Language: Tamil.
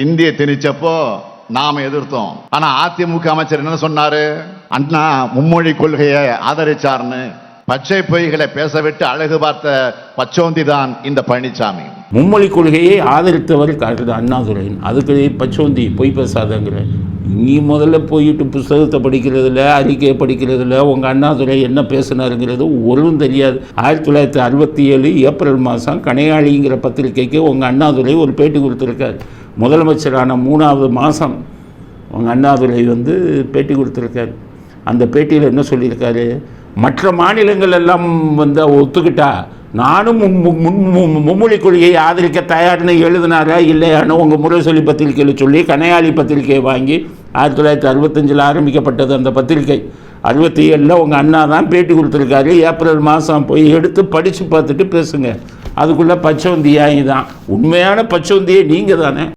இந்திய திணிச்சப்போ நாம எதிர்த்தோம். ஆனா அதிமுக அமைச்சர் என்ன சொன்னாரு? அண்ணா மும்மொழி கொள்கையை ஆதரிச்சார்னு பச்சை பொய்களை பேசவிட்டு அழகு பார்த்த பச்சோந்தி தான் இந்த பழனிசாமி. மும்மொழி கொள்கையை ஆதரித்தவர் அண்ணாதுரை. அதுக்கு பச்சோந்தி பொய் பேசாதங்கிற. நீ முதல்ல போயிட்டு புஸ்தகத்தை படிக்கிறதுல, அறிக்கையை படிக்கிறதுல உங்கள் அண்ணாதுரை என்ன பேசினாருங்கிறது ஒன்றும் தெரியாது. 1967 ஏப்ரல் மாதம் கனையாளிங்கிற பத்திரிகைக்கு உங்கள் அண்ணாதுரை ஒரு பேட்டி கொடுத்துருக்காரு. முதலமைச்சரான 3வது மாதம் உங்கள் அண்ணாதுரை பேட்டி கொடுத்துருக்காரு. அந்த பேட்டியில் என்ன சொல்லியிருக்காரு? மற்ற மாநிலங்கள் எல்லாம் ஒத்துக்கிட்டா நானும் மும்மொழி கொள்கையை ஆதரிக்க தயார்னு எழுதினாரா இல்லையான்னு உங்கள் முரசொலி பத்திரிகையில் சொல்லி கனையாளி பத்திரிகையை வாங்கி 1965 ஆரம்பிக்கப்பட்டது அந்த பத்திரிகை. 67 உங்கள் அண்ணா தான் பேட்டி கொடுத்துருக்காரு. ஏப்ரல் மாதம் போய் எடுத்து படித்து பார்த்துட்டு பேசுங்க. அதுக்குள்ளே பச்சோந்தியாகி தான். உண்மையான பச்சோந்தியே நீங்கள் தானே.